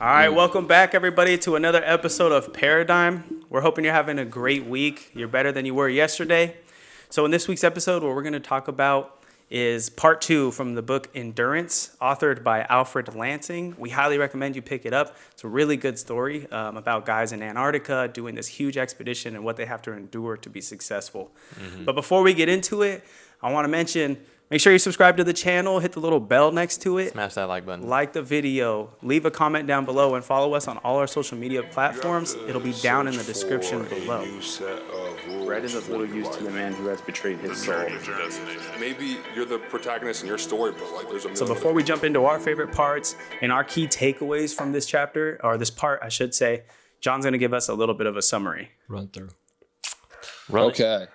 All right, welcome back, everybody, to another episode of Paradigm. We're hoping you're having a great week. You're better than you were yesterday. So in this week's episode, what we're going to talk about is part 2 from the book Endurance, authored by Alfred Lansing. We highly recommend you pick it up. It's a really good story about guys in Antarctica doing this huge expedition and what they have to endure to be successful. But before we get into it, I want to mention, make sure you subscribe to the channel, hit the little bell next to it. Smash that like button. Like the video, leave a comment down below, and follow us on all our social media platforms. It'll be down in the description below. Bread is of little use to the man who has betrayed his soul. Maybe you're the protagonist in your story, but like there's a So before we jump into our favorite parts and our key takeaways from this chapter, or this part, I should say, John's going to give us a little bit of a summary. Run through. Okay.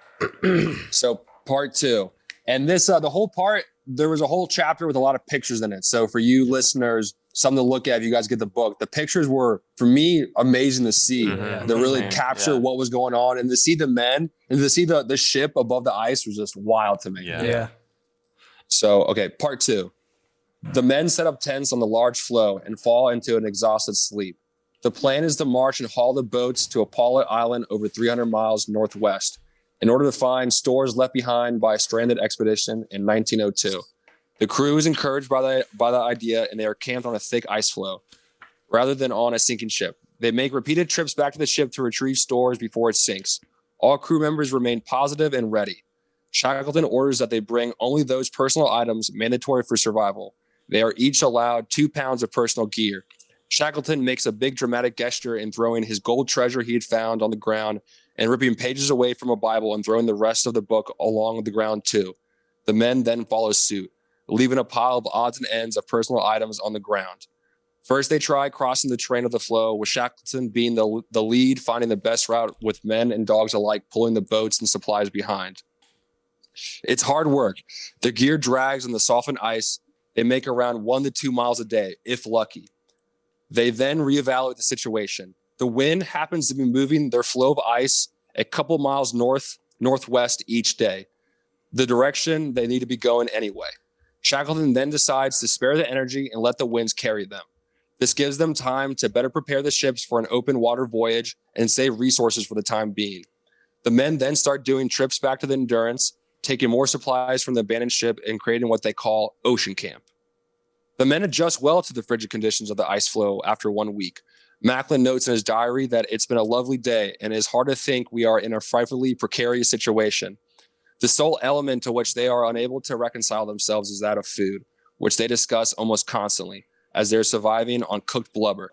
So part 2. And this, the whole part, there was a whole chapter with a lot of pictures in it. So for you listeners, something to look at if you guys get the book. The pictures were, for me, amazing to see. To really capture what was going on and to see the men and to see the ship above the ice was just wild to me. Yeah. So, okay, part 2. The men set up tents on the large floe and fall into an exhausted sleep. The plan is to march and haul the boats to a Paulet Island over 300 miles northwest in order to find stores left behind by a stranded expedition in 1902. The crew is encouraged by the idea, and they are camped on a thick ice floe rather than on a sinking ship. They make repeated trips back to the ship to retrieve stores before it sinks. All crew members remain positive and ready. Shackleton orders that they bring only those personal items mandatory for survival. They are each allowed 2 pounds of personal gear. Shackleton makes a big dramatic gesture in throwing his gold treasure he had found on the ground and ripping pages away from a Bible and throwing the rest of the book along the ground too. The men then follow suit, leaving a pile of odds and ends of personal items on the ground. First, they try crossing the terrain of the floe, with Shackleton being the lead, finding the best route with men and dogs alike pulling the boats and supplies behind. It's hard work. Their gear drags on the softened ice. They make around 1 to 2 miles a day, if lucky. They then reevaluate the situation. The wind happens to be moving their floe of ice a couple miles northwest each day, the direction they need to be going anyway. Shackleton then decides to spare the energy and let the winds carry them. This gives them time to better prepare the ships for an open water voyage and save resources for the time being. The men then start doing trips back to the Endurance, taking more supplies from the abandoned ship and creating what they call ocean camp. The men adjust well to the frigid conditions of the ice floe after 1 week. Macklin notes in his diary that it's been a lovely day and it is hard to think we are in a frightfully precarious situation. The sole element to which they are unable to reconcile themselves is that of food, which they discuss almost constantly, as they're surviving on cooked blubber.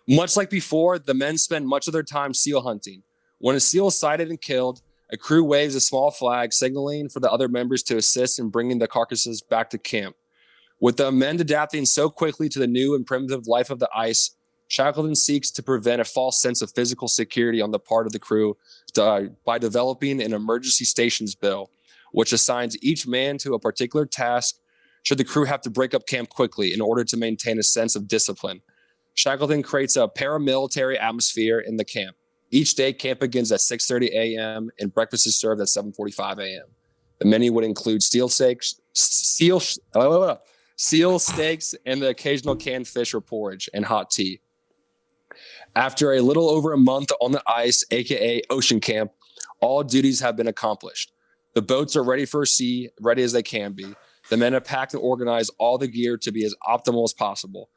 Much like before, the men spend much of their time seal hunting. When a seal is sighted and killed, a crew waves a small flag signaling for the other members to assist in bringing the carcasses back to camp. With the men adapting so quickly to the new and primitive life of the ice, Shackleton seeks to prevent a false sense of physical security on the part of the crew by developing an emergency stations bill, which assigns each man to a particular task should the crew have to break up camp quickly in order to maintain a sense of discipline. Shackleton creates a paramilitary atmosphere in the camp. Each day, camp begins at 6:30 a.m. and breakfast is served at 7:45 a.m. The menu would include seal steaks, and the occasional canned fish or porridge and hot tea. After a little over a month on the ice, aka ocean camp, all duties have been accomplished. The boats are ready for sea, ready as they can be. The men have packed and organized all the gear to be as optimal as possible.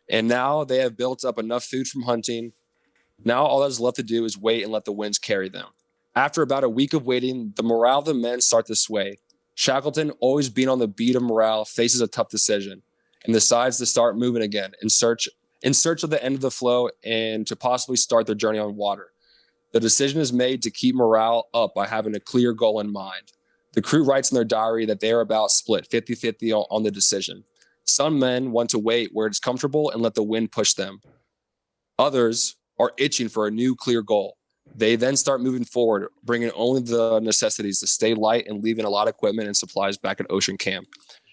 And now they have built up enough food from hunting. Now all that's left to do is wait and let the winds carry them. After about a week of waiting, the morale of the men starts to sway. Shackleton, always being on the beat of morale, faces a tough decision and decides to start moving again in search of the end of the floe and to possibly start their journey on water. The decision is made to keep morale up by having a clear goal in mind. The crew writes in their diary that they are about split 50-50 on the decision. Some men want to wait where it's comfortable and let the wind push them. Others are itching for a new clear goal. They then start moving forward, bringing only the necessities to stay light and leaving a lot of equipment and supplies back at ocean camp.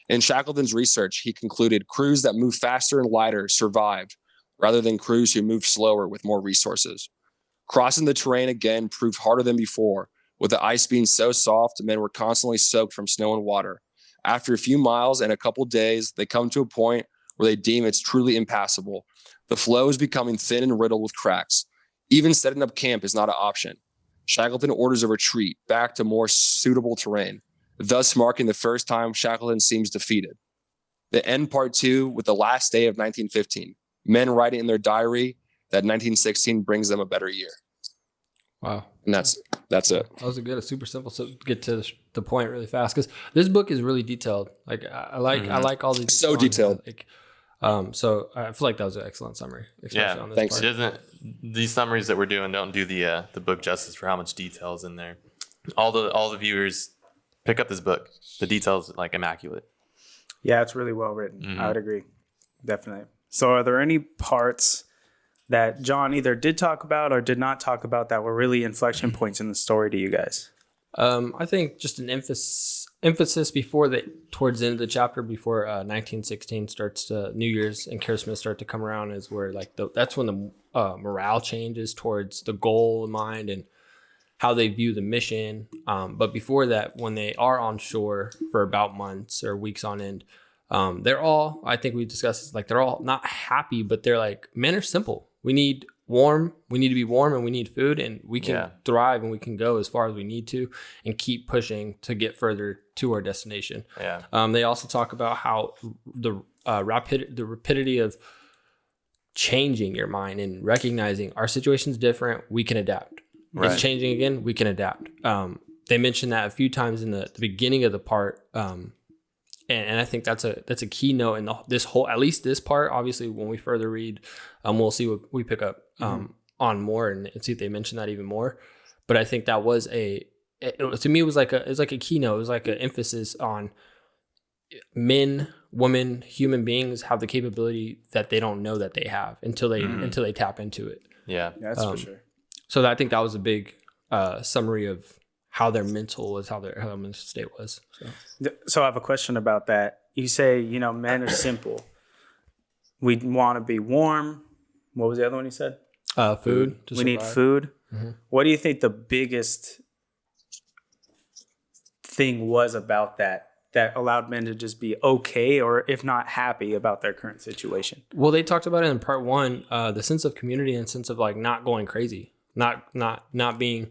In Shackleton's research, he concluded crews that move faster and lighter survived, rather than crews who moved slower with more resources. Crossing the terrain again proved harder than before. With the ice being so soft, men were constantly soaked from snow and water. After a few miles and a couple days, they come to a point where they deem it's truly impassable. The floe is becoming thin and riddled with cracks. Even setting up camp is not an option. Shackleton orders a retreat back to more suitable terrain, thus marking the first time Shackleton seems defeated. They end part 2 with the last day of 1915. Men writing in their diary that 1916 brings them a better year. Wow. And that's it. That was a super simple. So get to the point really fast because this book is really detailed. Like I like all the so detailed. Like, so I feel like that was an excellent summary. Yeah, on this thanks. part. It doesn't. These summaries that we're doing don't do the book justice for how much detail is in there. All the viewers pick up this book. The details like immaculate. Yeah, it's really well written. I would agree. Definitely. So are there any parts that John either did talk about or did not talk about that were really inflection points in the story to you guys? I think just an emphasis before towards the end of the chapter, before 1916 starts to New Year's and Christmas start to come around, is where like that's when the morale changes towards the goal in mind and how they view the mission. But before that, when they are on shore for about months or weeks on end, they're all, I think we discussed this, like they're all not happy, but they're like, men are simple. We need to be warm and we need food, and we can thrive and we can go as far as we need to and keep pushing to get further to our destination. Yeah. They also talk about how the rapidity of changing your mind and recognizing our situation's different, we can adapt. Right. It's changing again, we can adapt. They mentioned that a few times in the beginning of the part. And I think that's a key note in this whole, at least this part. Obviously, when we further read, we'll see what we pick up on more and see if they mention that even more. But I think that was to me, it was like a keynote. It was like an emphasis on men, women, human beings have the capability that they don't know that they have until they tap into it. Yeah. That's for sure. So I think that was a big summary of how their mental was, how their mental state was. So I have a question about that. You say, men are simple. We want to be warm. What was the other one you said? Food. To we need survive. food. What do you think the biggest thing was about that allowed men to just be okay, or if not happy, about their current situation? Well, they talked about it in part 1, the sense of community and sense of like not going crazy, not being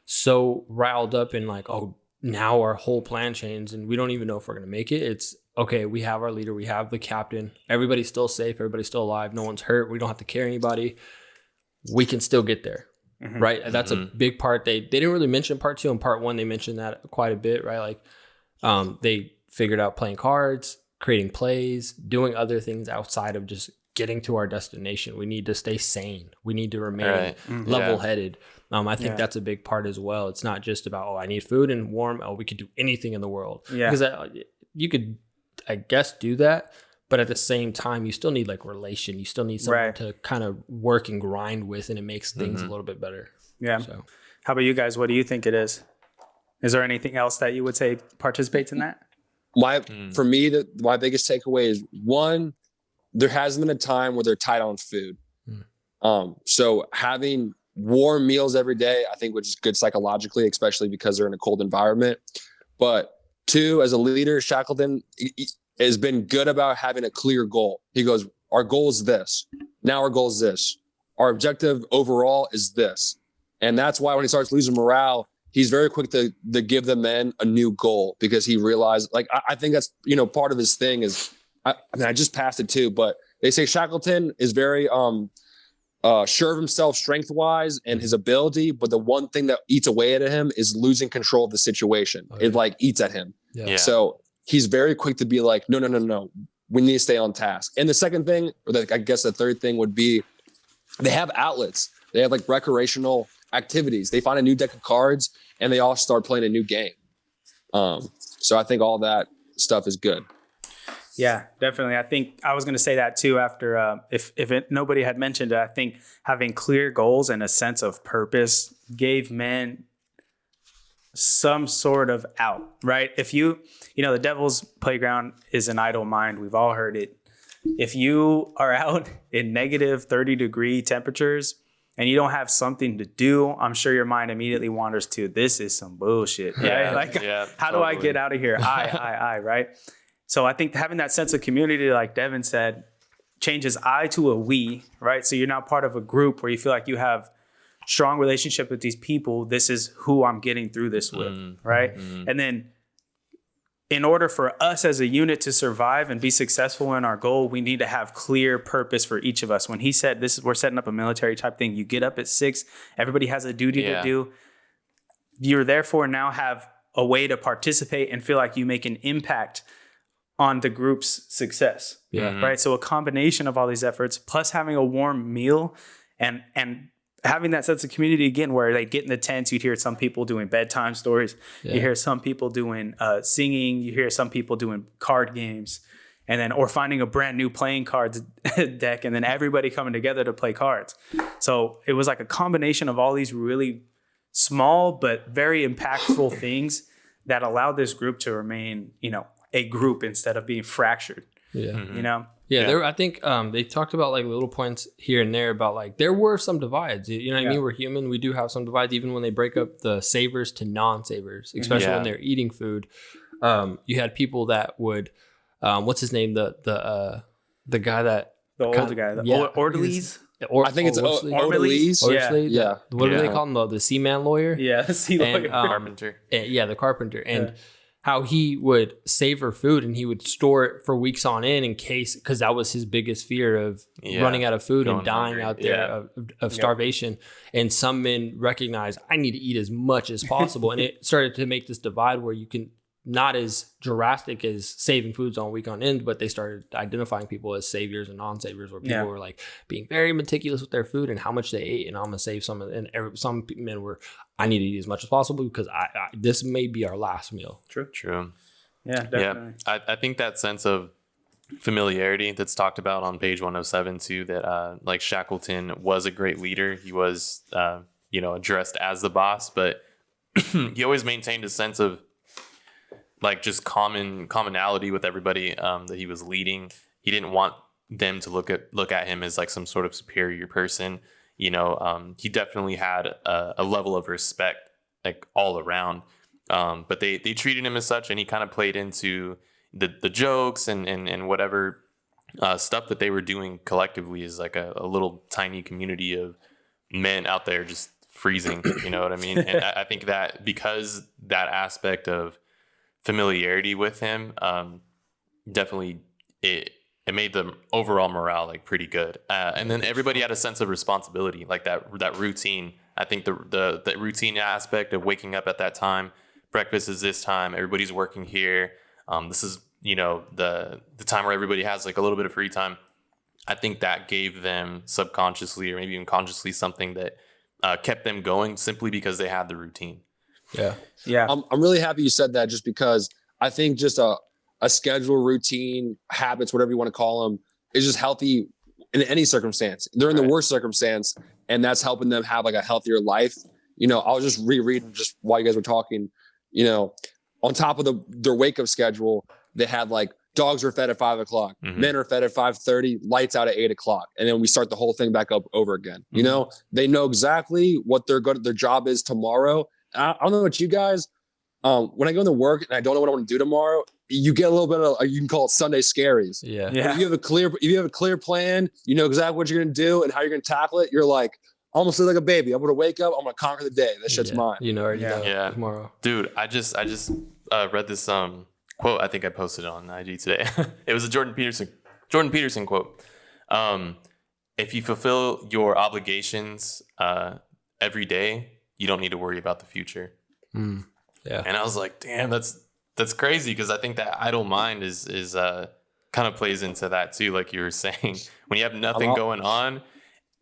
so riled up and like, oh, now our whole plan changed and we don't even know if we're going to make it. It's okay. We have our leader. We have the captain. Everybody's still safe. Everybody's still alive. No one's hurt. We don't have to carry anybody. We can still get there. Right. And that's a big part. They didn't really mention part 2 and part 1. They mentioned that quite a bit, right? Like, they figured out playing cards, creating plays, doing other things outside of just getting to our destination. We need to stay sane. We need to remain level-headed. I think that's a big part as well. It's not just about, oh, I need food and warm. Oh, we could do anything in the world. Yeah. Because you could, I guess, do that. But at the same time, you still need like relation. You still need someone to kind of work and grind with, and it makes things a little bit better. Yeah. So, how about you guys? What do you think it is? Is there anything else that you would say participates in that? For me, my biggest takeaway is, one, there hasn't been a time where they're tight on food. So having warm meals every day, I think, which is good psychologically, especially because they're in a cold environment. But 2, as a leader, Shackleton has been good about having a clear goal. He goes, our goal is this. Now our goal is this. Our objective overall is this. And that's why when he starts losing morale, he's very quick to give the men a new goal, because he realized, like, I think that's, part of his thing is, I just passed it too, but they say Shackleton is very sure of himself strength-wise and his ability, but the one thing that eats away at him is losing control of the situation. Okay. It like eats at him. Yeah. So he's very quick to be like, no. We need to stay on task. And the second thing, or I guess the third thing would be, they have outlets. They have like recreational activities. They find a new deck of cards and they all start playing a new game. So I think all that stuff is good. Yeah, definitely. I think I was going to say that too after, nobody had mentioned it, I think having clear goals and a sense of purpose gave men some sort of out, right? If the devil's playground is an idle mind. We've all heard it. If you are out in negative 30-degree temperatures and you don't have something to do, I'm sure your mind immediately wanders to, this is some bullshit. Right? How do I get out of here? I, right? So I think having that sense of community, like Devin said, changes I to a we, right? So you're now part of a group where you feel like you have strong relationship with these people. This is who I'm getting through this with, right? And then in order for us as a unit to survive and be successful in our goal, we need to have clear purpose for each of us. When he said we're setting up a military type thing, you get up at 6, everybody has a duty to do. You therefore now have a way to participate and feel like you make an impact on the group's success. Right. So a combination of all these efforts, plus having a warm meal and having that sense of community again, where they get in the tents, you'd hear some people doing bedtime stories. You hear some people doing singing. You hear some people doing card games, and then or finding a brand new playing cards deck, and then everybody coming together to play cards. So it was like a combination of all these really small but very impactful things that allowed this group to remain, a group instead of being fractured. I think they talked about like little points here and there about like there were some divides. You know what I mean? We're human. We do have some divides, even when they break up the savers to non-savers, especially when they're eating food. You had people that would, what's his name? The guy that the older guy, the orderlies. I think it's Orderlies. Yeah. What do they call him? The seaman lawyer? Yeah, the sea lawyer. Carpenter. The carpenter. And how he would savor food and he would store it for weeks on end in case, because that was his biggest fear of running out of food and dying out there of starvation. And some men recognized, I need to eat as much as possible. And it started to make this divide where you can, not as drastic as saving foods on week on end, but they started identifying people as saviors and non-saviors, where people were like being very meticulous with their food and how much they ate. And I'm going to save some. And some men were, I need to eat as much as possible because this may be our last meal. True. Yeah, definitely. Yeah, I think that sense of familiarity that's talked about on page 107 too, that like Shackleton was a great leader. He was, addressed as the boss, but he always maintained a sense of like just commonality with everybody that he was leading. He didn't want them to look at him as like some sort of superior person. He definitely had a level of respect like all around. But they treated him as such, and he kind of played into the jokes and whatever stuff that they were doing collectively as like a little tiny community of men out there just freezing. You know what I mean? And I think that because that aspect of familiarity with him, definitely it made the overall morale like pretty good. And then everybody had a sense of responsibility, like that routine. I think the routine aspect of waking up at that time, breakfast is this time, everybody's working here. This is, the time where everybody has like a little bit of free time. I think that gave them subconsciously or maybe even consciously something that kept them going simply because they had the routine. Yeah. I'm really happy you said that, just because I think just a schedule, routine, habits, whatever you want to call them, is just healthy in any circumstance. They're in the worst circumstance, and that's helping them have like a healthier life. I'll just reread just while you guys were talking, on top of their wake up schedule, they had like dogs are fed at 5 o'clock, men are fed at 5:30, lights out at 8 o'clock. And then we start the whole thing back up over again. They know exactly what their job is tomorrow. I don't know about you guys. When I go into work and I don't know what I want to do tomorrow, you get a little bit of, you can call it Sunday scaries. Yeah. If you have a clear plan, you know exactly what you're going to do and how you're going to tackle it. You're like, almost like a baby. I'm going to wake up. I'm going to conquer the day. That shit's mine. Already know tomorrow. Dude, I just read this quote. I think I posted it on IG today. It was a Jordan Peterson quote. If you fulfill your obligations every day, you don't need to worry about the future. Yeah. And I was like, damn, that's crazy, because I think that idle mind is kind of plays into that too. Like you were saying, when you have nothing going on,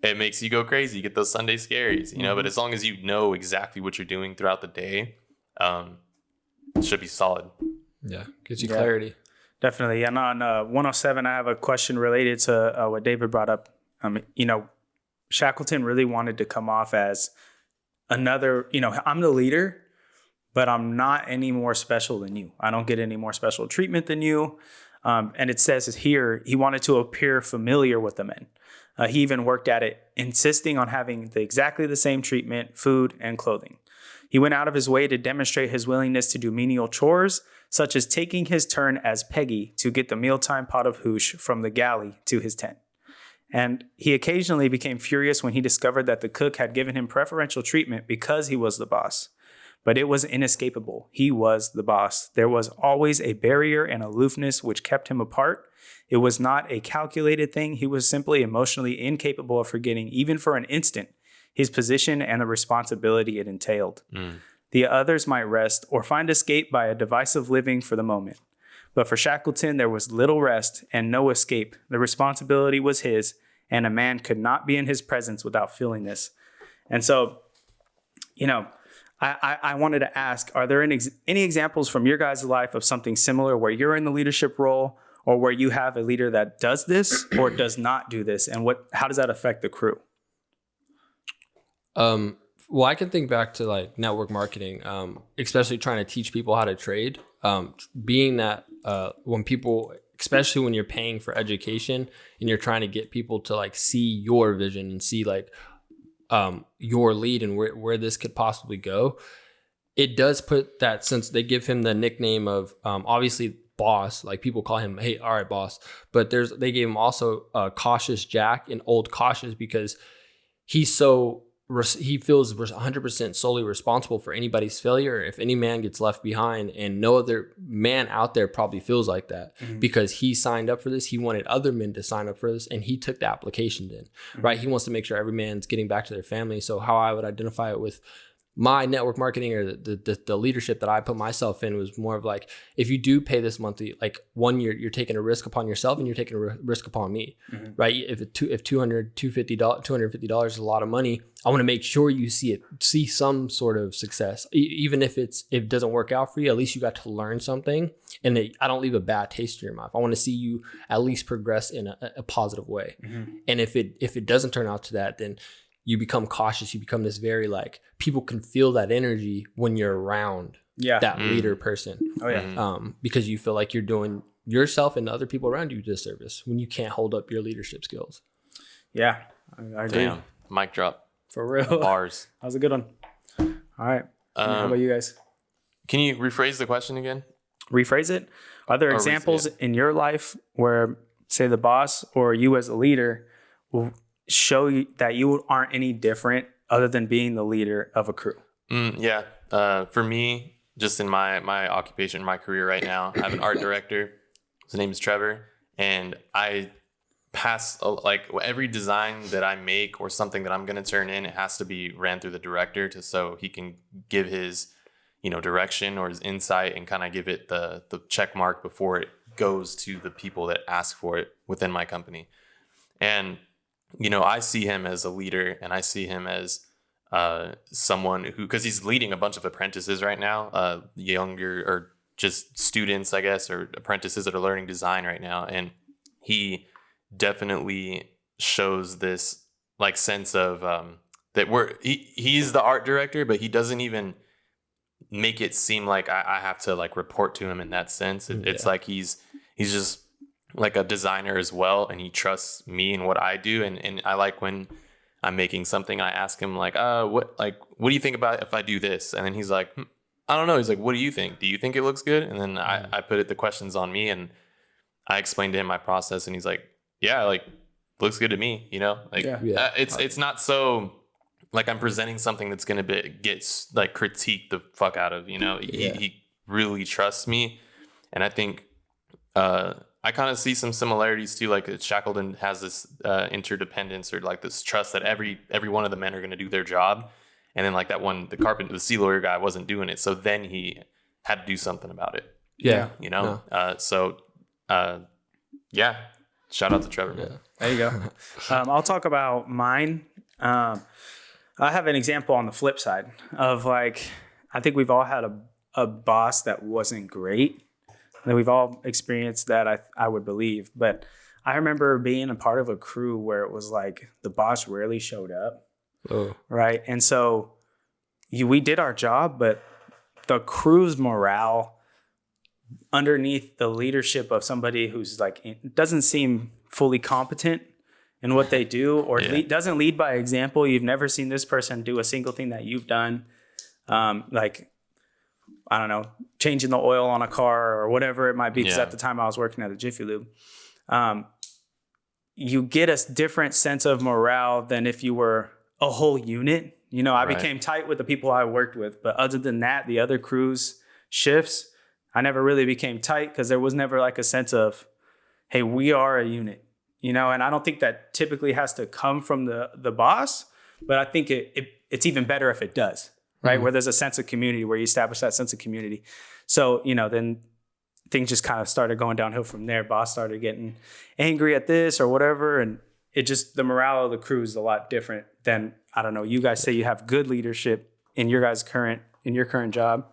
it makes you go crazy. You get those Sunday scaries, but as long as you know exactly what you're doing throughout the day, it should be solid. Yeah. Gives you clarity. Definitely. And on 107, I have a question related to what David brought up. Shackleton really wanted to come off as another, I'm the leader, but I'm not any more special than you. I don't get any more special treatment than you. And it says here, he wanted to appear familiar with the men. He even worked at it, insisting on having exactly the same treatment, food, and clothing. He went out of his way to demonstrate his willingness to do menial chores, such as taking his turn as Peggy to get the mealtime pot of hoosh from the galley to his tent. And he occasionally became furious when he discovered that the cook had given him preferential treatment because he was the boss. But it was inescapable. He was the boss. There was always a barrier and aloofness which kept him apart. It was not a calculated thing. He was simply emotionally incapable of forgetting, even for an instant, his position and the responsibility it entailed. The others might rest or find escape by a divisive living for the moment. But for Shackleton, there was little rest and no escape. The responsibility was his, and a man could not be in his presence without feeling this. And so, I wanted to ask, are there any examples from your guys' life of something similar where you're in the leadership role or where you have a leader that does this or does not do this? And how does that affect the crew? Well, I can think back to like network marketing, especially trying to teach people how to trade. Being that when people, especially when you're paying for education and you're trying to get people to like see your vision and see like your lead and where this could possibly go, it does put that, since they give him the nickname of obviously boss, like people call him, hey, all right, boss. But they gave him also Cautious Jack and Old Cautious because he feels 100% solely responsible for anybody's failure. If any man gets left behind, and no other man out there probably feels like that because he signed up for this. He wanted other men to sign up for this, and he took the application in, right? He wants to make sure every man's getting back to their family. So how I would identify it with my network marketing or the leadership that I put myself in was more of like, if you do pay this monthly, like 1 year, you're taking a risk upon yourself and you're taking a risk upon me, right? If $250 is a lot of money, I want to make sure you see some sort of success. Even if it doesn't work out for you, at least you got to learn something, and I don't leave a bad taste in your mouth. I want to see you at least progress in a positive way. And if it doesn't turn out to that, then you become cautious. You become this very like, people can feel that energy when you're around that leader person. Oh yeah. Because you feel like you're doing yourself and other people around you disservice when you can't hold up your leadership skills. Yeah, I agree. Damn, mic drop. For real. Bars. That was a good one. All right. How about you guys? Can you rephrase the question again? Rephrase it. Are there examples in your life where, say, the boss or you as a leader will show you that you aren't any different other than being the leader of a crew? Yeah. For me, just in my occupation, my career right now, I have an art director. His name is Trevor. And I pass, like, every design that I make or something that I'm going to turn in, it has to be ran through the director so he can give his, direction or his insight and kind of give it the check mark before it goes to the people that ask for it within my company. And I see him as a leader, and I see him as someone who, because he's leading a bunch of apprentices right now, younger or just students, I guess, or apprentices that are learning design right now. And he definitely shows this like sense of that he's the art director, but he doesn't even make it seem like I have to like report to him in that sense. It's like he's just like a designer as well, and he trusts me and what I do. And I like when I'm making something, I ask him like, what do you think about if I do this? And then he's like, I don't know. He's like, what do you think? Do you think it looks good? And then I put the questions on me, and I explained to him my process, and he's like, yeah, like looks good to me, it's not so like I'm presenting something that's going to get like critiqued the fuck out of, he really trusts me. And I think, I kind of see some similarities too. Like Shackleton has this interdependence or like this trust that every one of the men are going to do their job. And then like that one, the sea lawyer guy wasn't doing it. So then he had to do something about it. Yeah. Shout out to Trevor. Yeah. There you go. I'll talk about mine. I have an example on the flip side of like, I think we've all had a boss that wasn't great. That we've all experienced that, I would believe. But I remember being a part of a crew where it was like the boss rarely showed up. Oh. Right. And so we did our job, but the crew's morale underneath the leadership of somebody who's like, doesn't seem fully competent in what they do, or doesn't lead by example. You've never seen this person do a single thing that you've done. I don't know, changing the oil on a car or whatever it might be. Because at the time I was working at a Jiffy Lube. you get a different sense of morale than if you were a whole unit. You know, I Right. became tight with the people I worked with, but other than that, the other crews shifts, I never really became tight because there was never like a sense of, hey, we are a unit, you know. And I don't think that typically has to come from the boss, but I think it's even better if it does, right? Where there's a sense of community, where you establish that sense of community. So, you know, then things just kind of started going downhill from there. Boss started getting angry at this or whatever, and it just, the morale of the crew is a lot different than, I don't know, you guys say you have good leadership in your current job,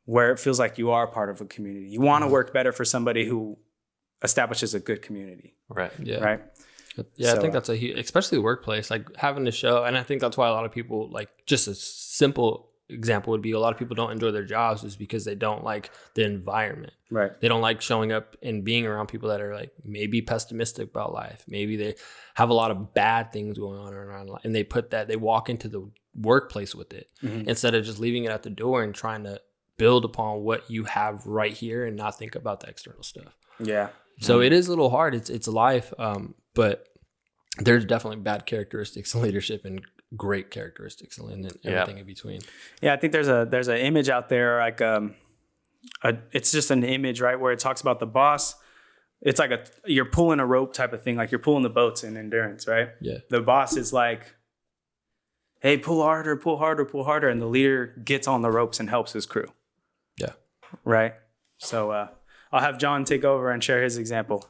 where it feels like you are part of a community. You want to work better for somebody who establishes a good community, Right. Yeah. right? Yeah, So, I think that's a huge, especially the workplace, like having to show, and I think that's why a lot of people, like, just a simple example would be a lot of people don't enjoy their jobs is because they don't like the environment. right. They don't like showing up and being around people that are like maybe pessimistic about life. Maybe they have a lot of bad things going on around life, and they walk into the workplace with it instead of just leaving it at the door and trying to build upon what you have right here and not think about the external stuff. Yeah. So it is a little hard. It's life, but there's definitely bad characteristics in leadership and great characteristics and everything in between. Yeah, I think there's an image out there, like it's just an image, right, where it talks about the boss. It's like you're pulling a rope type of thing, like you're pulling the boats in endurance, right? Yeah. The boss is like, hey, pull harder, pull harder, pull harder, and the leader gets on the ropes and helps his crew. Yeah. Right. So I'll have John take over and share his example.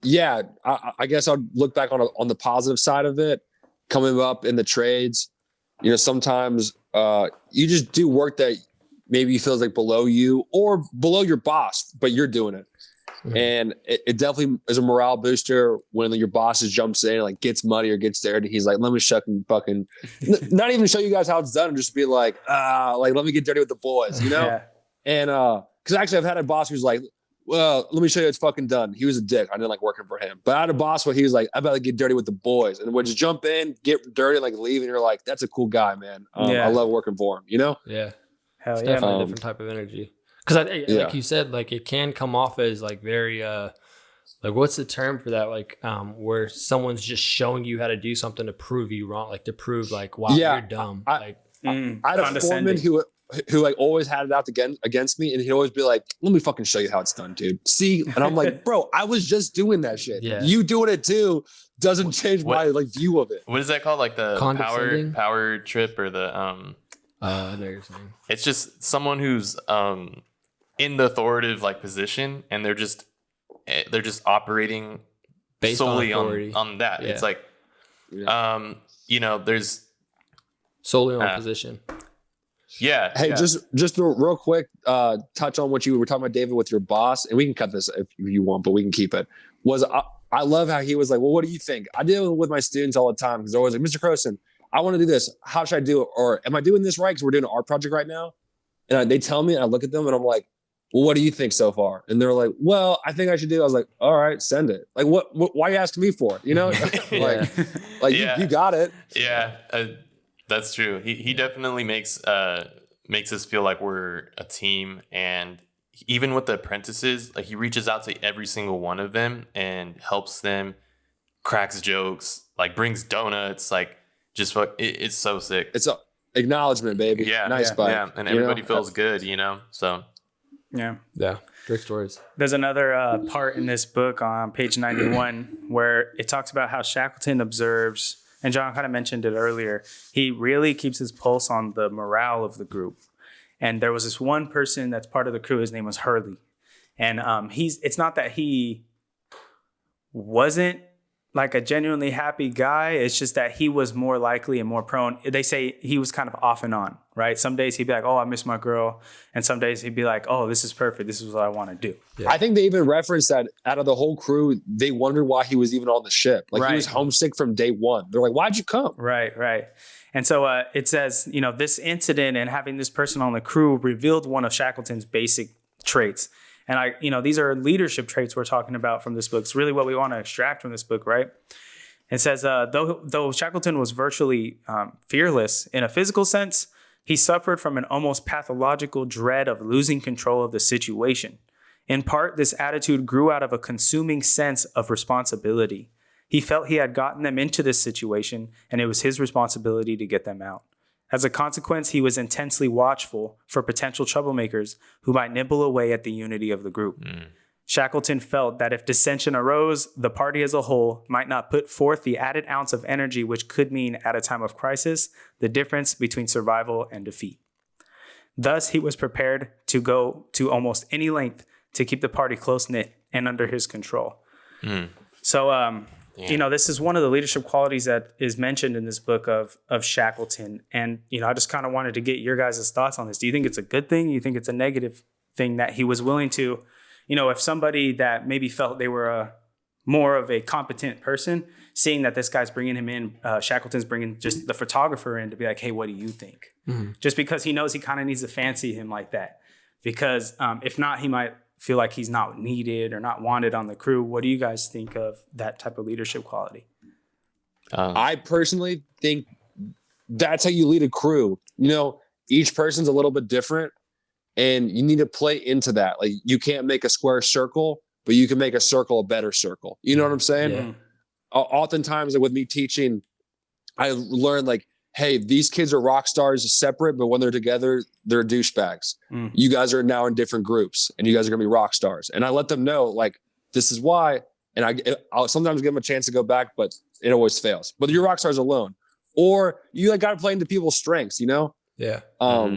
Yeah, I guess I'll look back on the positive side of it. Coming up in the trades, you know, sometimes you just do work that maybe feels like below you or below your boss, but you're doing it. And it definitely is a morale booster when your boss just jumps in and like gets muddy or gets dirty. He's like, let me fucking not even show you guys how it's done, just be like let me get dirty with the boys, you know? Yeah. And because actually I've had a boss who's like, well, let me show you it's fucking done. He was a dick. I didn't like working for him. But I had a boss where he was like, I better get dirty with the boys. And would just jump in, get dirty, and like leave. And you're like, that's a cool guy, man. I love working for him, you know? Yeah. Hell It's yeah. definitely a man. different type of energy. Because like you said, like it can come off as like very like what's the term for that? Like where someone's just showing you how to do something to prove you wrong, like to prove like, wow, Yeah, you're dumb. I had a condescending. foreman who like always had it out against me, and he'd always be like, let me fucking show you how it's done, dude. See? And I'm like, bro, I was just doing that shit. Yeah. You doing it too doesn't change my like view of it. What is that called? Like the Condescending? power trip or the I know what you're saying. it's just someone who's in the authoritative like position, and they're just operating Based on solely authority. on that. Yeah. It's like Yeah. you know, there's Solely on position. yeah. Hey, yeah. just a real quick touch on what you were talking about, David, with your boss, and we can cut this if you want, but we can keep it. I love how he was like, well, what do you think? I deal with my students all the time because they're always like, Mr. Croson, I want to do this. How should I do it? Or am I doing this right? Because we're doing an art project right now. And they tell me, and I look at them, and I'm like, well, what do you think so far? And they're like, well, I think I should do it. I was like, all right, send it. Like, what why are you asking me for it? You know, Yeah. you got it. Yeah, that's true. He definitely makes us feel like we're a team, and even with the apprentices, like he reaches out to every single one of them and helps them, cracks jokes, like brings donuts, like just it's so sick. It's a acknowledgement, baby. Yeah, Nice bite. yeah, and everybody feels good, you know. So Yeah. Yeah. Great stories. There's another part in this book on page 91 where it talks about how Shackleton observes, and John kind of mentioned it earlier, he really keeps his pulse on the morale of the group. And there was this one person that's part of the crew, his name was Hurley. And it's not that he wasn't like a genuinely happy guy. It's just that he was more likely and more prone. They say he was kind of off and on, right? Some days he'd be like, oh, I miss my girl. And some days he'd be like, oh, this is perfect. This is what I want to do. Yeah. I think they even referenced that out of the whole crew, they wondered why he was even on the ship. Like Right. he was homesick from day one. They're like, why'd you come? Right. And so it says, you know, this incident and having this person on the crew revealed one of Shackleton's basic traits. And these are leadership traits we're talking about from this book. It's really what we want to extract from this book, right? It says, though Shackleton was virtually fearless in a physical sense, he suffered from an almost pathological dread of losing control of the situation. In part, this attitude grew out of a consuming sense of responsibility. He felt he had gotten them into this situation, and it was his responsibility to get them out. As a consequence, he was intensely watchful for potential troublemakers who might nibble away at the unity of the group. Shackleton felt that if dissension arose, the party as a whole might not put forth the added ounce of energy which could mean, at a time of crisis, the difference between survival and defeat. Thus, he was prepared to go to almost any length to keep the party close-knit and under his control. So, this is one of the leadership qualities that is mentioned in this book of Shackleton. And, I just kind of wanted to get your guys' thoughts on this. Do you think it's a good thing? You think it's a negative thing that he was willing to, if somebody that maybe felt they were more of a competent person, seeing that this guy's bringing him in, Shackleton's bringing just the photographer in to be like, hey, what do you think? Just because he knows he kind of needs to fancy him like that. Because if not, he might feel like he's not needed or not wanted on the crew. What do you guys think of that type of leadership quality? I personally think that's how you lead a crew. Each person's a little bit different, and you need to play into that. Like, you can't make a square circle, but you can make a circle a better circle. You know what I'm saying? Yeah. Oftentimes with me teaching, I learned like, hey, these kids are rock stars separate, but when they're together, they're douchebags. You guys are now in different groups, and you guys are going to be rock stars. And I let them know, like, this is why. And I'll sometimes give them a chance to go back, but it always fails. But you're rock stars alone. Or you got to play into people's strengths, Yeah.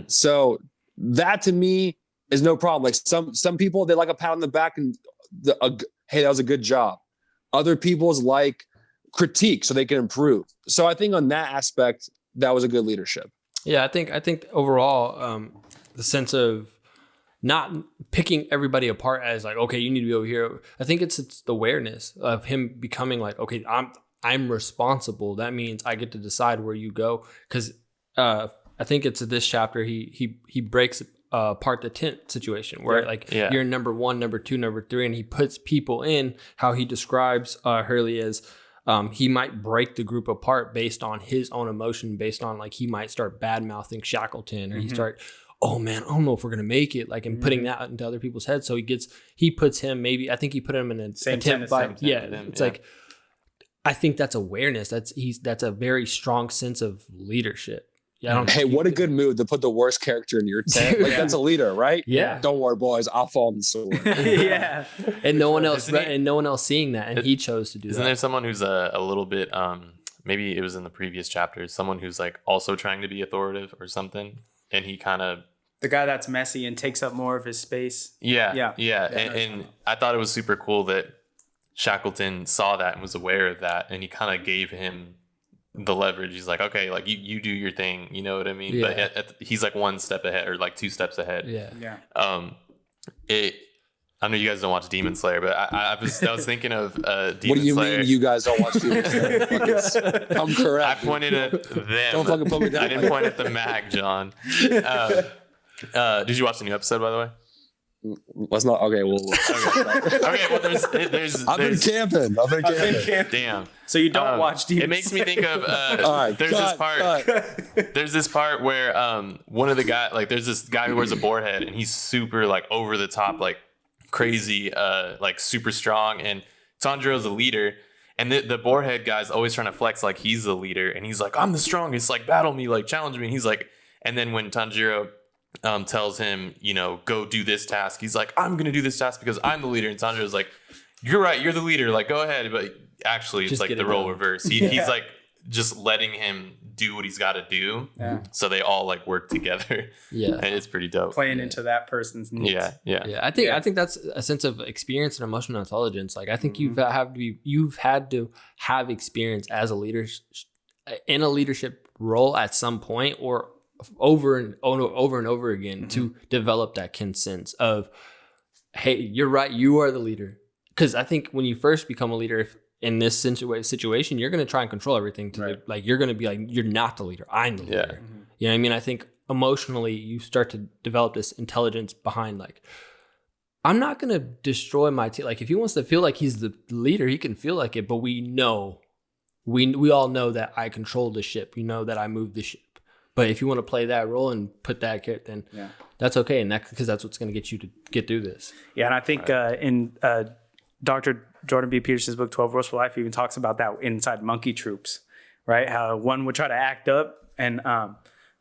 So that to me is no problem. Like some people, they like a pat on the back and hey, that was a good job. Other people's like critique so they can improve. So I think on that aspect, that was a good leadership. Yeah, I think overall, the sense of not picking everybody apart as like, okay, you need to be over here. I think it's the awareness of him becoming like, okay, I'm responsible. That means I get to decide where you go. Because I think it's this chapter he breaks apart the tent situation where you're number 1, number 2, number 3, and he puts people in how he describes Hurley as. He might break the group apart based on his own emotion, based on like he might start bad mouthing Shackleton, or he start, oh man, I don't know if we're gonna make it, like, and putting that into other people's heads. So he puts him, maybe I think he put him in a tent fight. Like, I think that's awareness. That's a very strong sense of leadership. Yeah. Hey, what a good move to put the worst character in your tent. Like, that's a leader, right? Yeah. Don't worry, boys. I'll fall on the sword. Yeah. And no one else, seeing that, and he chose to do that. Isn't there someone who's a little bit, maybe it was in the previous chapters, someone who's like also trying to be authoritative or something, and he kind of the guy that's messy and takes up more of his space. Yeah. And I thought it was super cool that Shackleton saw that and was aware of that, and he kind of gave him the leverage. He's like, okay, like you do your thing, you know what I mean? Yeah. But he's like 1 step ahead or like 2 steps ahead. Yeah. I know you guys don't watch Demon Slayer, but I was thinking of Demon Slayer. What do you mean you guys don't watch Demon Slayer? I'm correct. I pointed at them. Don't fucking put me down. I didn't point at the Mac, John. Did you watch the new episode, by the way? Let's not. Okay, well. Okay, well, there's. I've been camping. Damn. So you don't watch Demon It makes me think of. All right, There's this part where one of the guys, like, there's this guy who wears a boar head, and he's super like over the top, like crazy, like super strong, and Tanjiro's a leader. And the boarhead guy's always trying to flex like he's the leader, and he's like, I'm the strongest, like battle me, like challenge me. And he's like, and then when Tanjiro tells him, go do this task, he's like, I'm gonna do this task because I'm the leader. And Tanjiro's like, you're right, you're the leader, like go ahead. But actually it's just like the role reverse. He's like just letting him do what he's got to do. Yeah. So they all like work together. Yeah. And it's pretty dope. Playing into that person's needs. Yeah. I think that's a sense of experience and emotional intelligence. Like, I think you've had to have experience as a leader in a leadership role at some point, or over and over again, to develop that sense of, hey, you're right, you are the leader. Because I think when you first become a leader, in this situation, you're going to try and control everything like you're going to be like, you're not the leader, I'm the leader. You know what I mean? I think emotionally you start to develop this intelligence behind, like, I'm not going to destroy my team. Like, if he wants to feel like he's the leader, he can feel like it, but we all know that I control the ship. We know that I move the ship. But if you want to play that role and put that character, then that's okay. And because that's what's going to get you to get through this. Yeah, and I think in Dr. Jordan B. Peterson's book, 12 Rules for Life, he even talks about that inside monkey troops, right? How one would try to act up, and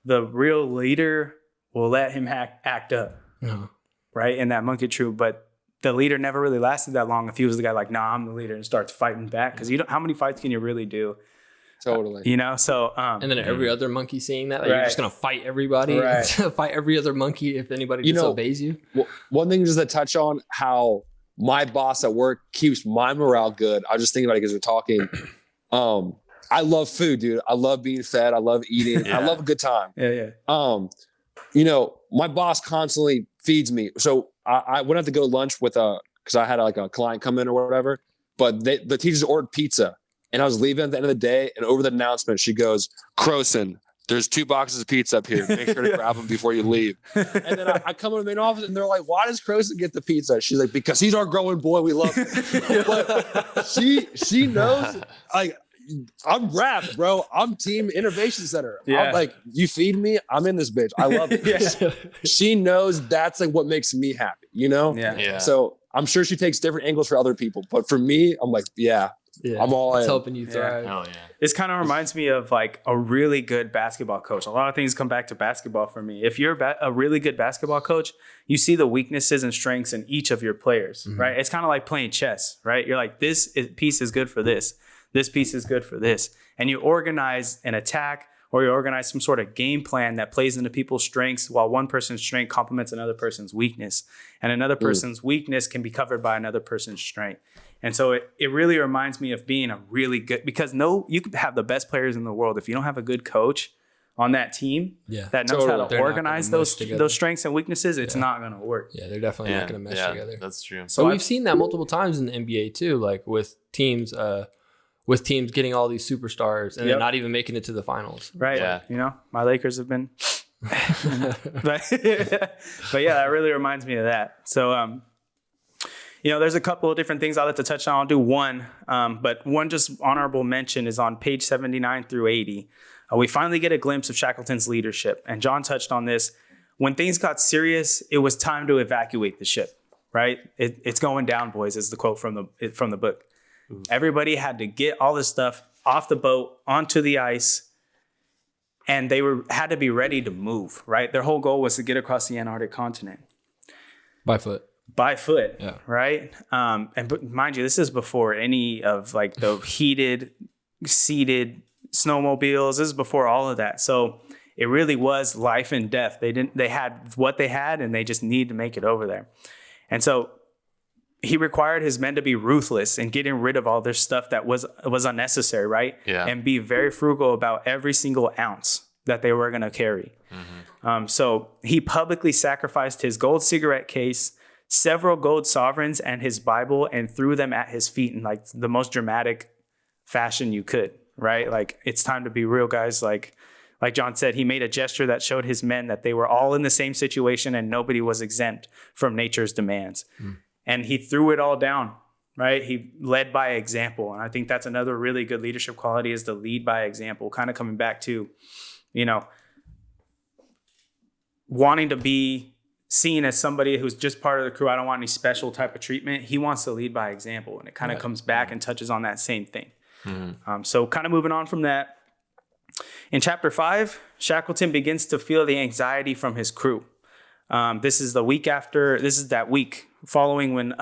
the real leader will let him act up, right, in that monkey troop. But the leader never really lasted that long if he was the guy like, nah, I'm the leader, and starts fighting back. Because how many fights can you really do? Totally. So and then every other monkey seeing that, like, you're just gonna fight everybody, fight every other monkey if anybody disobeys you. One thing just to touch on how my boss at work keeps my morale good. I was just thinking about it because we're talking. I love food, dude. I love being fed. I love eating. I love a good time. Yeah. My boss constantly feeds me. So I wouldn't have to go to lunch with because I had like a client come in or whatever. But the teachers ordered pizza. And I was leaving at the end of the day, and over the announcement, she goes, Croson, there's 2 boxes of pizza up here. Make sure to grab them before you leave. And then I come in the main office, and they're like, why does Croson get the pizza? She's like, because he's our growing boy. We love him. But she knows, like, I'm rap, bro. I'm Team Innovation Center. Yeah. I'm like, you feed me, I'm in this bitch. I love it. She knows that's like what makes me happy, you know? Yeah. So I'm sure she takes different angles for other people. But for me, I'm like, I'm all in. It's helping you thrive. Hell yeah. This kind of reminds me of like a really good basketball coach. A lot of things come back to basketball for me. If you're a really good basketball coach, you see the weaknesses and strengths in each of your players, right? It's kind of like playing chess, right? You're like, piece is good for this. This piece is good for this. And you organize an attack, or you organize some sort of game plan that plays into people's strengths, while one person's strength complements another person's weakness. And another person's weakness can be covered by another person's strength. And so it really reminds me of being a really good, because you could have the best players in the world. If you don't have a good coach on that team that knows how to organize those strengths and weaknesses, it's not going to work. Yeah, they're definitely not going to mesh together. That's true. So we've seen that multiple times in the NBA too, like with teams getting all these superstars and then not even making it to the finals. Right. Yeah. My Lakers have been, but yeah, that really reminds me of that. So, there's a couple of different things I'd like to touch on. I'll do one, but one just honorable mention is on page 79 through 80. We finally get a glimpse of Shackleton's leadership. And John touched on this. When things got serious, it was time to evacuate the ship, right? It's going down, boys, is the quote from the book. Ooh. Everybody had to get all this stuff off the boat, onto the ice, and they had to be ready to move, right? Their whole goal was to get across the Antarctic continent. By foot, yeah. Right? But mind you, this is before any of like the heated, seated snowmobiles. This is before all of that. So it really was life and death. They had what they had, and they just needed to make it over there. And so he required his men to be ruthless in getting rid of all this stuff that was unnecessary, right? Yeah. And be very frugal about every single ounce that they were going to carry. Mm-hmm. So he publicly sacrificed his gold cigarette case, several gold sovereigns, and his Bible, and threw them at his feet in like the most dramatic fashion you could, right? Like, it's time to be real, guys. Like John said, he made a gesture that showed his men that they were all in the same situation and nobody was exempt from nature's demands. Mm. And he threw it all down, right? He led by example. And I think that's another really good leadership quality, is to lead by example, kind of coming back to, wanting to be seen as somebody who's just part of the crew. I don't want any special type of treatment. He wants to lead by example. And it kind of comes back and touches on that same thing. Mm-hmm. So kind of moving on from that. In chapter 5, Shackleton begins to feel the anxiety from his crew. This is that week following when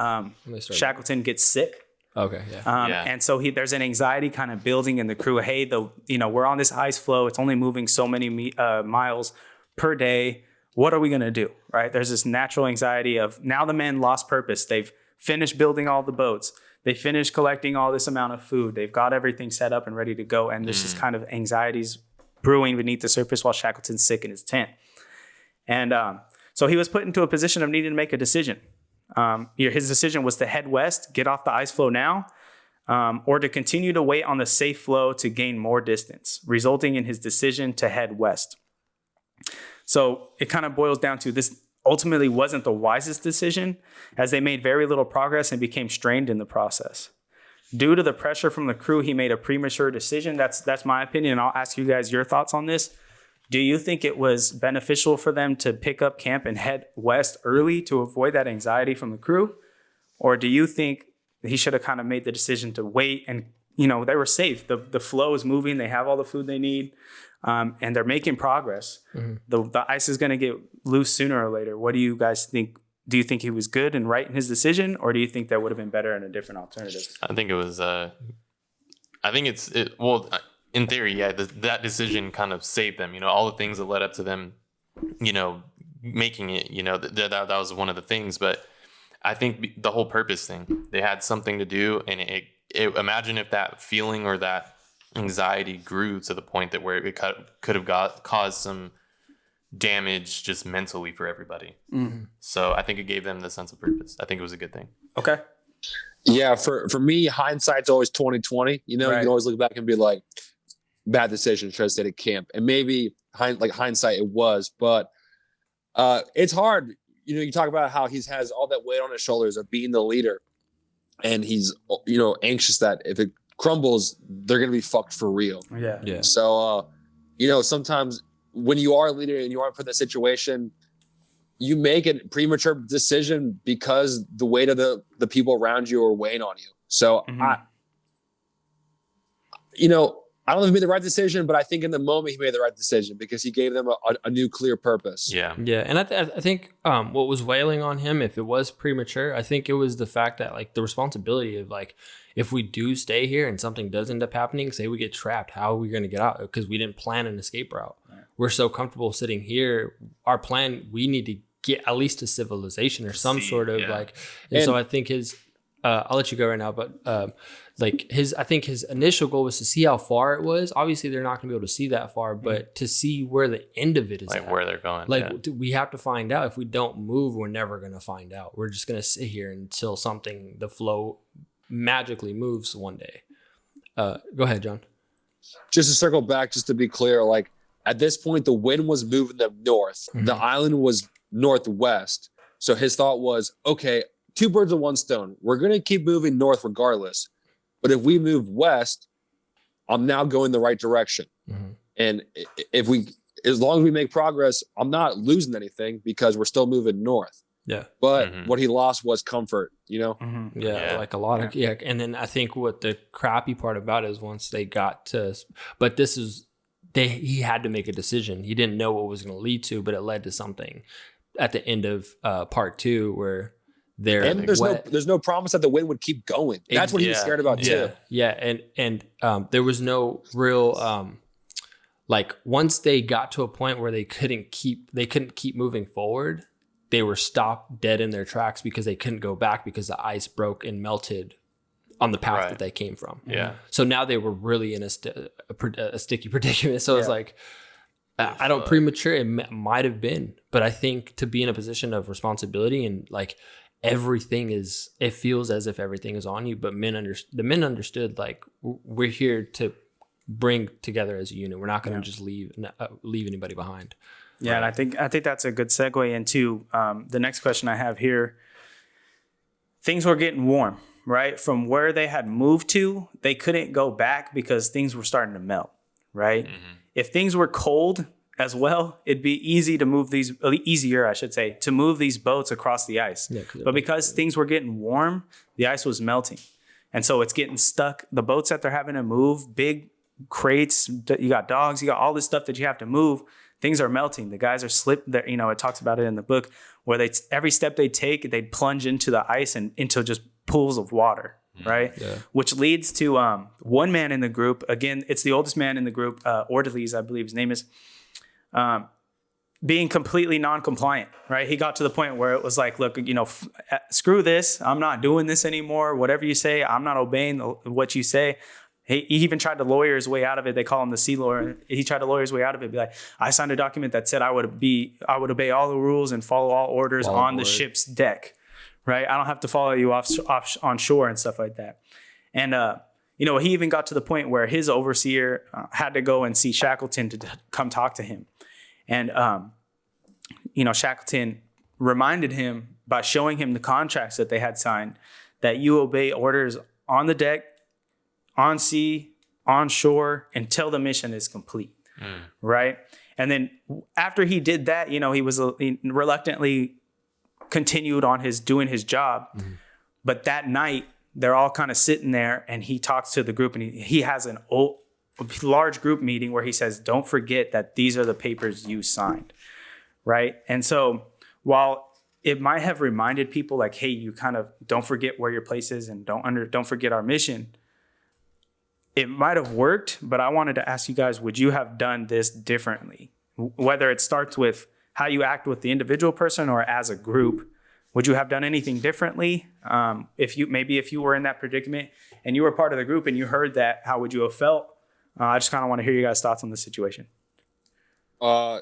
Shackleton gets sick. Okay, yeah. And so there's an anxiety kind of building in the crew. Hey, we're on this ice floe. It's only moving so many miles per day. What are we going to do, right? There's this natural anxiety of, now the men lost purpose. They've finished building all the boats. They finished collecting all this amount of food. They've got everything set up and ready to go. And there's this kind of anxieties brewing beneath the surface while Shackleton's sick in his tent. And so he was put into a position of needing to make a decision. His decision was to head west, get off the ice floe now, or to continue to wait on the safe flow to gain more distance, resulting in his decision to head west. So it kind of boils down to, this ultimately wasn't the wisest decision, as they made very little progress and became strained in the process. Due to the pressure from the crew, he made a premature decision. That's my opinion. And I'll ask you guys your thoughts on this. Do you think it was beneficial for them to pick up camp and head west early to avoid that anxiety from the crew? Or do you think he should have kind of made the decision to wait and, they were safe. The flow is moving. They have all the food they need, and they're making progress. Mm-hmm. The ice is going to get loose sooner or later. What do you guys think? Do you think he was good and right in his decision, or do you think that would have been better in a different alternative? I think it was. Well, in theory, yeah, that decision kind of saved them. All the things that led up to them, making it. That was one of the things. But I think the whole purpose thing, they had something to do, and imagine if that feeling or that anxiety grew to the point that where it could have caused some damage just mentally for everybody. Mm-hmm. So I think it gave them the sense of purpose. I think it was a good thing. Okay. Yeah, for me, hindsight's always 20/20. Right. You can always look back and be like, bad decision, should have stayed at camp. And maybe hindsight it was, but it's hard. You talk about how he has all that weight on his shoulders of being the leader, and he's anxious that if it crumbles, they're gonna be fucked for real. Yeah. So sometimes when you are a leader and you are put in that situation, you make a premature decision because the weight of the people around you are weighing on you. So mm-hmm. I don't know if he made the right decision, but I think in the moment he made the right decision because he gave them a new clear purpose. Yeah. And I think what was weighing on him, if it was premature, I think it was the fact that the responsibility of if we do stay here and something does end up happening, say we get trapped, how are we going to get out? Because we didn't plan an escape route. Right. We're so comfortable sitting here. Our plan, we need to get at least to civilization or some sort of and so I think his I'll let you go right now, but I think his initial goal was to see how far it was. Obviously they're not gonna be able to see that far, but to see where the end of it is at. Where they're going. We have to find out. If we don't move, we're never gonna find out. We're just gonna sit here until the flow magically moves one day. Go ahead, John. Just to circle back, just to be clear, at this point the wind was moving them north. Mm-hmm. The island was northwest. So his thought was, okay, 2 birds with 1 stone. We're going to keep moving north regardless. But if we move west, I'm now going the right direction. Mm-hmm. And as long as we make progress, I'm not losing anything because we're still moving north. Yeah. But what he lost was comfort, Mm-hmm. Yeah, a lot of, And then I think what the crappy part about it is once they got to, but he had to make a decision. He didn't know what it was going to lead to, but it led to something at the end of part 2 where there's no promise that the wind would keep going. That's what he was scared about too. Yeah, and there was no real once they got to a point where they couldn't keep moving forward, they were stopped dead in their tracks because they couldn't go back because the ice broke and melted on the path that they came from. Yeah. So now they were really in a sticky predicament. So it's I don't premature. It might have been, but I think to be in a position of responsibility and everything is, it feels as if everything is on you. But the men understood we're here to bring together as a unit. We're not going to just leave anybody behind. Yeah, and I think that's a good segue into the next question I have here. Things were getting warm. Right? From where they had moved to, they couldn't go back because things were starting to melt, right? Mm-hmm. If things were cold as well, it'd be easier, I should say, to move these boats across the ice. Yeah, but because things were getting warm, the ice was melting. And so it's getting stuck. The boats that they're having to move, big crates, you got dogs, you got all this stuff that you have to move, things are melting. The guys are slipped there. It talks about it in the book where every step they take, they'd plunge into the ice and into just pools of water, right? Yeah. Which leads to one man in the group. Again, it's the oldest man in the group, Ortiz, I believe his name is, being completely non-compliant, right? He got to the point where it was like, look, screw this. I'm not doing this anymore. Whatever you say, I'm not obeying what you say. He even tried to lawyer his way out of it. They call him the sea lawyer. He tried to lawyer his way out of it. Be like, I signed a document that said I would obey all the rules and follow all orders on the ship's deck. Right, I don't have to follow you off on shore and stuff like that. And he even got to the point where his overseer had to go and see Shackleton to come talk to him. And Shackleton reminded him by showing him the contracts that they had signed that you obey orders on the deck, on sea, on shore until the mission is complete. Right. And then after he did that, you know, he reluctantly continued on doing his job. Mm-hmm. But that night, they're all kind of sitting there, and he talks to the group, and he has a large group meeting where he says, don't forget that these are the papers you signed, right? And so while it might have reminded people like, hey, you kind of don't forget where your place is and don't forget our mission, it might have worked, but I wanted to ask you guys, would you have done this differently? Whether it starts with how you act with the individual person or as a group, would you have done anything differently? If you were in that predicament and you were part of the group and you heard that, how would you have felt? I just kind of want to hear you guys' thoughts on the situation. How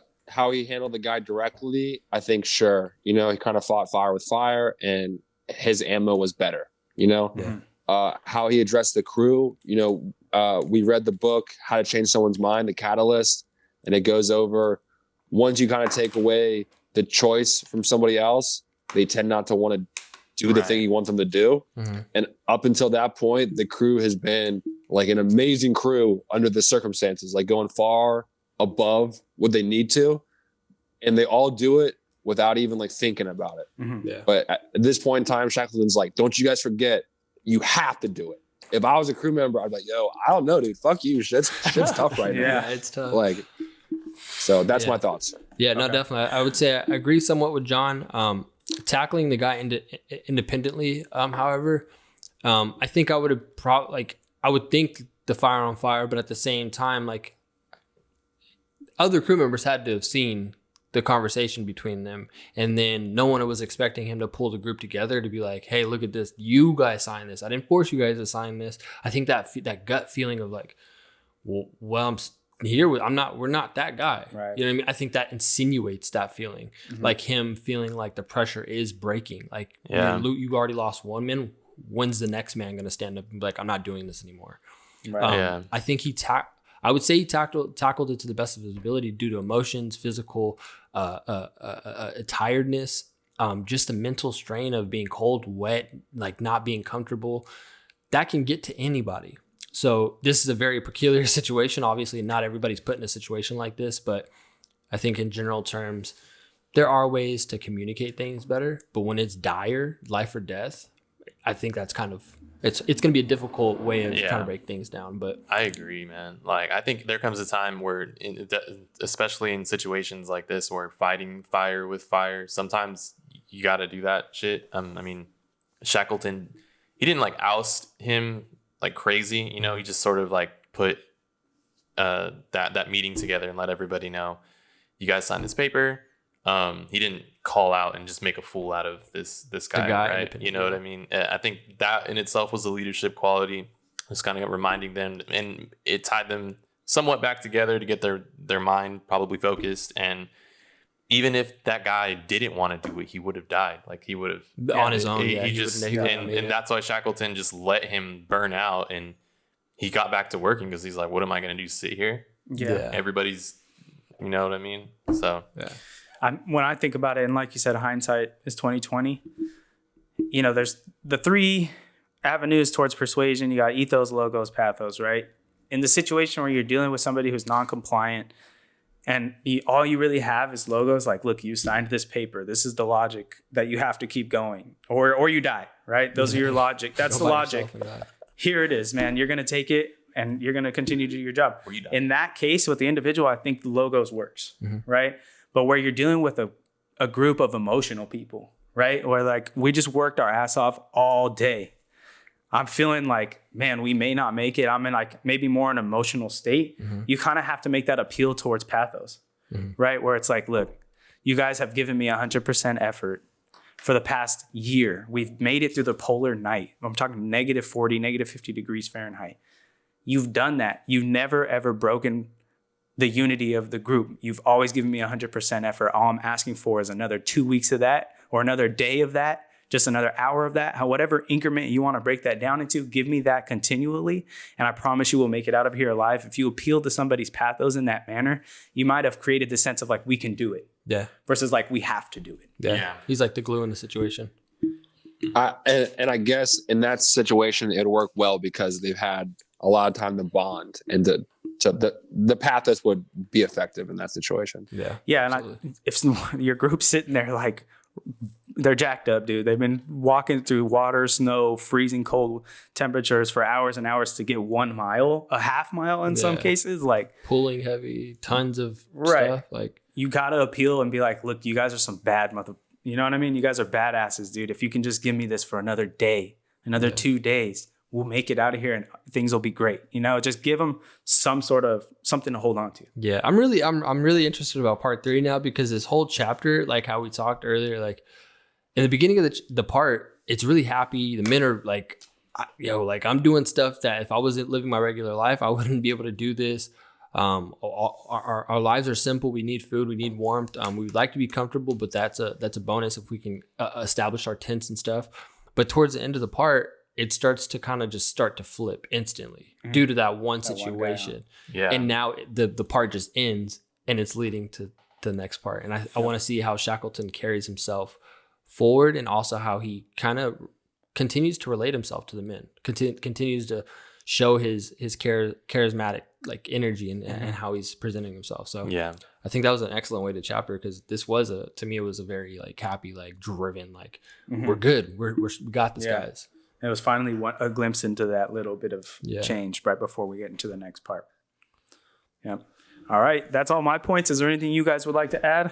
he handled the guy directly, I think, sure. You know, he kind of fought fire with fire, and his ammo was better, you know? Yeah. How he addressed the crew, you know, we read the book, How to Change Someone's Mind, The Catalyst, and it goes over, once you kind of take away the choice from somebody else, they tend not to want to do the thing you want them to do. Mm-hmm. And up until that point, the crew has been like an amazing crew under the circumstances, like going far above what they need to. And they all do it without even like thinking about it. Mm-hmm. Yeah. But at this point in time, Shackleton's like, don't you guys forget, you have to do it. If I was a crew member, I'd be like, yo, I don't know, dude. Fuck you. Shit's tough right now. Yeah, it's tough. Like, so that's my thoughts. Yeah, no, definitely. I would say I agree somewhat with John. Tackling the guy independently, however, I think I would have I would think the fire on fire, but at the same time, like, other crew members had to have seen the conversation between them, and then no one was expecting him to pull the group together to be like, hey, look at this, you guys signed this, I didn't force you guys to sign this. I think that gut feeling of like, well, I'm here with, we're not that guy, right? You know what I mean? I think that insinuates that feeling, like him feeling like the pressure is breaking, like, you've already lost one man, when's the next man going to stand up and be like, I'm not doing this anymore? Right. I think I would say he tackled it to the best of his ability due to emotions, physical tiredness, just the mental strain of being cold, wet, like not being comfortable. That can get to anybody. So this is a very peculiar situation. Obviously, not everybody's put in a situation like this, but I think in general terms, there are ways to communicate things better. But when it's dire, life or death, I think that's kind of, it's going to be a difficult way of trying to break things down. But I agree, man. Like, I think there comes a time where, especially in situations like this, where fighting fire with fire, sometimes you got to do that shit. I mean, Shackleton, he didn't like oust him like crazy, you know. He just sort of like put that meeting together and let everybody know, you guys signed this paper. He didn't call out and just make a fool out of this guy, right? You know what I mean? I think that in itself was a leadership quality. Just kind of reminding them, and it tied them somewhat back together to get their mind probably focused. And even if that guy didn't want to do it, he would have died. Like, he would have on his own. And that's why Shackleton just let him burn out, and he got back to working because he's like, what am I going to do? Sit here? Yeah. Everybody's, you know what I mean? So yeah. When I think about it, and like you said, hindsight is 20/20. You know, there's the three avenues towards persuasion. You got ethos, logos, pathos, right? In the situation where you're dealing with somebody who's non-compliant, and all you really have is logos, like, look, you signed this paper. This is the logic that you have to keep going, or you die, right? Those are your logic. That's the logic. Here it is, man. You're going to take it, and you're going to continue to do your job. In that case, with the individual, I think the logos works, right? But where you're dealing with a group of emotional people, right? Where like, we just worked our ass off all day. I'm feeling like, man, we may not make it. I'm in like maybe more an emotional state. You kind of have to make that appeal towards pathos, right? Where it's like, look, you guys have given me 100% effort for the past year. We've made it through the polar night. I'm talking -40, -50 degrees Fahrenheit. You've done that. You've never, ever broken the unity of the group. You've always given me 100% effort. All I'm asking for is another 2 weeks of that, or another day of that, just another hour of that. Whatever increment you want to break that down into, give me that continually. And I promise you we'll make it out of here alive. If you appeal to somebody's pathos in that manner, you might have created the sense of like, we can do it. Yeah. Versus like, we have to do it. Yeah. He's like the glue in the situation. And I guess in that situation, it'd work well because they've had a lot of time to bond and to to the pathos would be effective in that situation. Yeah, and if your group's sitting there like they're jacked up, dude. They've been walking through water, snow, freezing cold temperatures for hours and hours to get 1 mile, a half mile in some cases, like pulling heavy, tons of stuff. Like you gotta appeal and be like, look, you guys are some bad you know what I mean? You guys are badasses, dude. If you can just give me this for another day, another 2 days, we'll make it out of here and things will be great. You know, just give them some sort of something to hold on to. Yeah, I'm really interested about part 3 now, because this whole chapter, like how we talked earlier, like in the beginning of the part, it's really happy. The men are like, like I'm doing stuff that if I wasn't living my regular life, I wouldn't be able to do this. Our lives are simple. We need food. We need warmth. We would like to be comfortable, but that's a bonus if we can establish our tents and stuff. But towards the end of the part, it starts to kind of just start to flip instantly due to that one situation. And now the part just ends and it's leading to the next part. And I want to see how Shackleton carries himself forward, and also how he kind of continues to relate himself to the men, continues to show his charismatic like energy and how he's presenting himself. So I think that was an excellent way to chapter, because this was to me, it was a very like happy, like driven, like we're good. We got this, guys. It was finally a glimpse into that little bit of change right before we get into the next part. Yeah. All right. That's all my points. Is there anything you guys would like to add?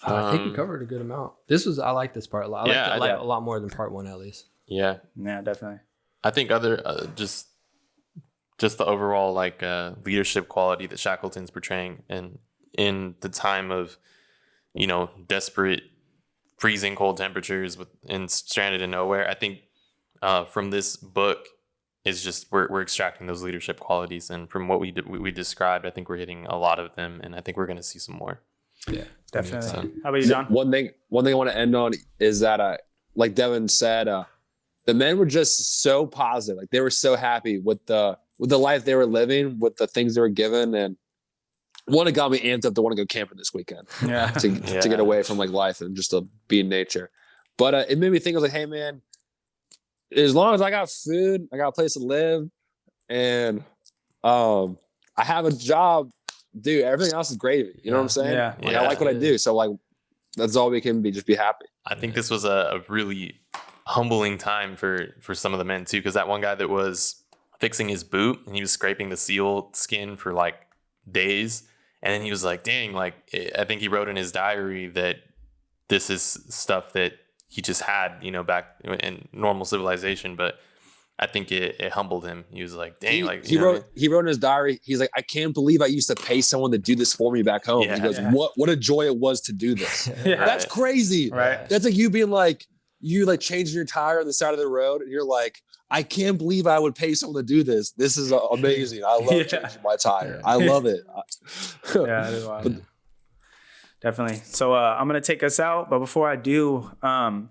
I think we covered a good amount. I like this part a lot. I like it a lot more than part 1, at least. Yeah, definitely. I think other just the overall like leadership quality that Shackleton's portraying, and in the time of desperate, freezing cold temperatures and stranded in nowhere. I think from this book is just we're extracting those leadership qualities, and from what we described, I think we're hitting a lot of them, and I think we're going to see some more. Yeah, definitely. So, how about you, John? One thing I want to end on is that like Devin said, the men were just so positive. Like they were so happy with the life they were living, with the things they were given, and it got me amped up to want to go camping this weekend. Yeah, to get away from like life and just to be in nature. But it made me think. I was like, hey man, as long as I got food, I got a place to live, and I have a job, dude, everything else is gravy. You know what I'm saying? Yeah. Like, I like what I do. So like, that's all we can be. Just be happy. I think this was a really humbling time for some of the men too, because that one guy that was fixing his boot and he was scraping the seal skin for like days, and then he was like, dang, like I think he wrote in his diary that this is stuff that he just had, back in normal civilization, but I think it humbled him. He was like, dang, he wrote in his diary, he's like, I can't believe I used to pay someone to do this for me back home. He goes, what a joy it was to do this. That's crazy. Right. That's like you being like, you like changing your tire on the side of the road, and you're like, I can't believe I would pay someone to do this. This is amazing. I love changing my tire. I love it. It is wild. Definitely. So I'm going to take us out. But before I do, some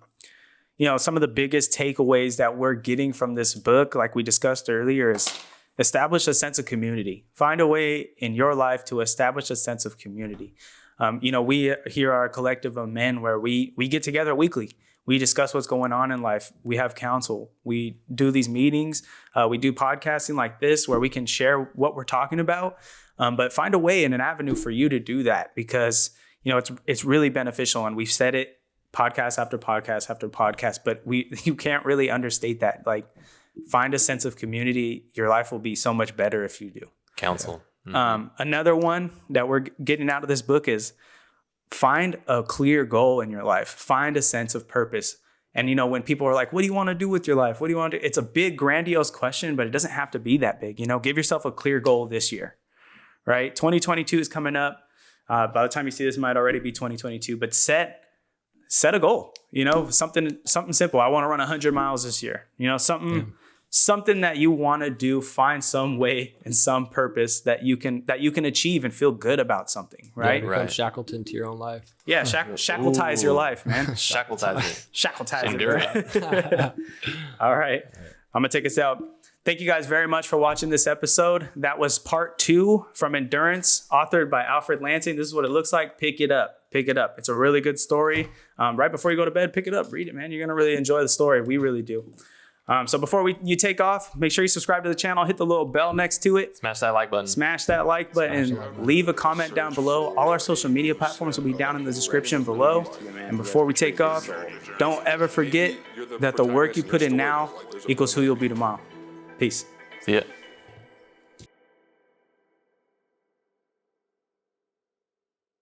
of the biggest takeaways that we're getting from this book, like we discussed earlier, is establish a sense of community. Find a way in your life to establish a sense of community. We here are a collective of men where we get together weekly. We discuss what's going on in life. We have counsel. We do these meetings. We do podcasting like this where we can share what we're talking about. But find a way and an avenue for you to do that, because it's really beneficial. And we've said it podcast after podcast after podcast, but you can't really understate that. Like, find a sense of community. Your life will be so much better if you do. Counsel. Another one that we're getting out of this book is find a clear goal in your life. Find a sense of purpose. And, when people are like, what do you want to do with your life? What do you want to do? It's a big, grandiose question, but it doesn't have to be that big. Give yourself a clear goal this year, right? 2022 is coming up. By the time you see this, it might already be 2022, but set a goal, something simple. I want to run 100 miles this year, something that you want to do. Find some way and some purpose that you can achieve and feel good about something, right? Become Shackleton to your own life. Yeah. Shackletize your life, man. Shackletize it. Shackletize it. All right. I'm going to take us out. Thank you guys very much for watching this episode. That was part 2 from Endurance, authored by Alfred Lansing. This is what it looks like. Pick it up. It's a really good story. Right before you go to bed, pick it up. Read it, man. You're going to really enjoy the story. We really do. So before you take off, make sure you subscribe to the channel, hit the little bell next to it. Smash that like button. Smash that like button, leave a comment down below. All our social media platforms will be down in the description below. And before we take off, don't ever forget that the work you put in now equals who you'll be tomorrow. Peace. See ya.